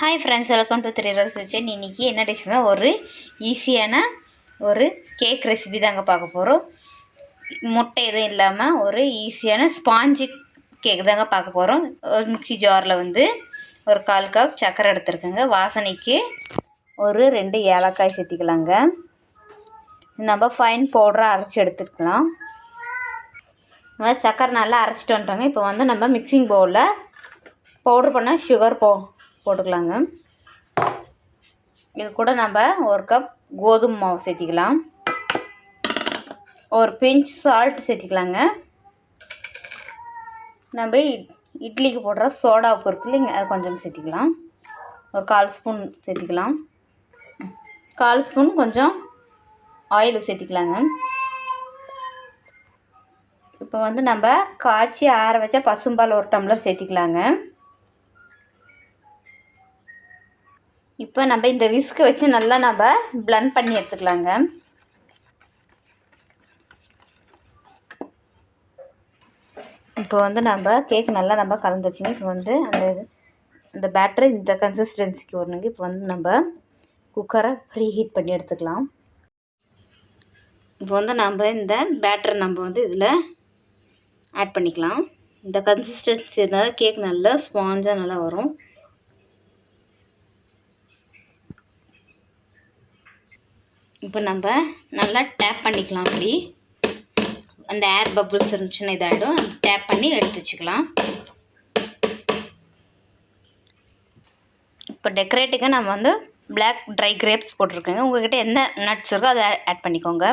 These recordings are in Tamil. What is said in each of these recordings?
Hi friends, welcome to 3 rose kitchen. இன்றைக்கி என்ன டிஷ்னா ஒரு ஈஸியான ஒரு கேக் ரெசிபி தாங்க பார்க்க போகிறோம். முட்டை எதுவும் இல்லாமல் ஒரு ஈஸியான ஸ்பாஞ்சு கேக் தாங்க பார்க்க போகிறோம். ஒரு மிக்ஸி ஜாரில் ஒரு 1/4 கப் சர்க்கரை எடுத்துருக்கேங்க. வாசனைக்கு ஒரு 2 ஏலக்காய் சேர்த்திக்கலாங்க. நம்ம ஃபைன் பவுடராக அரைச்சி எடுத்துக்கலாம். சர்க்கரை நல்லா அரைச்சிட்டு வந்துட்டோங்க. இப்போ நம்ம மிக்சிங் பவுலில் பவுட்ரு பண்ண சுகர் போட்டுக்கலாங்க. இது கூட நம்ம 1 கப் கோதுமை மாவு சேர்த்திக்கலாம். ஒரு பிஞ்ச் சால்ட் சேர்த்திக்கலாங்க. நம்ம இட்லிக்கு போடுற சோடா உப்பு இருக்கு இல்லைங்க, அது கொஞ்சம் சேர்த்திக்கலாம். ஒரு 1/4 ஸ்பூன் சேர்த்திக்கலாம். 1/4 ஸ்பூன் கொஞ்சம் ஆயில் சேர்த்திக்கலாங்க. இப்போ நம்ம காய்ச்சி ஆற வச்ச பசும்பால் 1 டம்ளர் சேர்த்திக்கலாங்க. இப்போ நம்ம இந்த விஸ்கை வச்சு நல்லா பிளெண்ட் பண்ணி எடுத்துக்கலாங்க. இப்போ நம்ம கேக் நல்லா கலந்து வச்சுங்க. இப்போ அந்த பேட்டர் இந்த கன்சிஸ்டன்சிக்கு வரணுங்க. இப்போ நம்ம குக்கரை ப்ரீ ஹீட் பண்ணி எடுத்துக்கலாம். இப்போ நம்ம இந்த பேட்டர் இதில் ஆட் பண்ணிக்கலாம். இந்த கன்சிஸ்டன்சி இருந்தால் கேக் நல்லா ஸ்பாஞ்சாக நல்லா வரும். இப்போ நல்லா டேப் பண்ணிக்கலாம். அப்படி அந்த ஏர் பபிள்ஸ் இருந்துச்சுன்னா இதாகிடும். டேப் பண்ணி எடுத்து வச்சுக்கலாம். இப்போ டெக்கரேட்டுக்கு நம்ம பிளாக் ட்ரை கிரேப்ஸ் போட்டிருக்கேங்க. உங்கள்கிட்ட என்ன நட்ஸ் இருக்கோ அதை ஆட் பண்ணிக்கோங்க.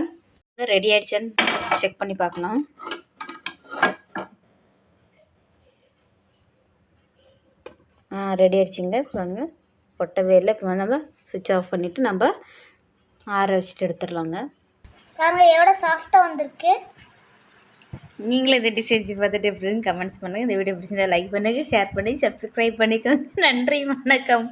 ரெடி ஆகிடுச்சான்னு செக் பண்ணி பார்க்கலாம். ரெடி ஆகிடுச்சிங்க. பாருங்க, பொட்டவே இல்லை. இப்போ நம்ம சுவிட்ச் ஆஃப் பண்ணிவிட்டு ஆற வச்சுட்டு எடுத்துடலாங்க. பாருங்கள் எவ்வளோ சாஃப்டாக வந்திருக்கு. நீங்களும் இந்த டிஷ் செஞ்சு பார்த்துட்டு எப்படின்னு கமெண்ட்ஸ் பண்ணுங்கள். இந்த வீடியோ பிடிச்சிருந்தா லைக் பண்ணுங்கள், ஷேர் பண்ணி சப்ஸ்கிரைப் பண்ணிக்கோங்க. நன்றி, வணக்கம்.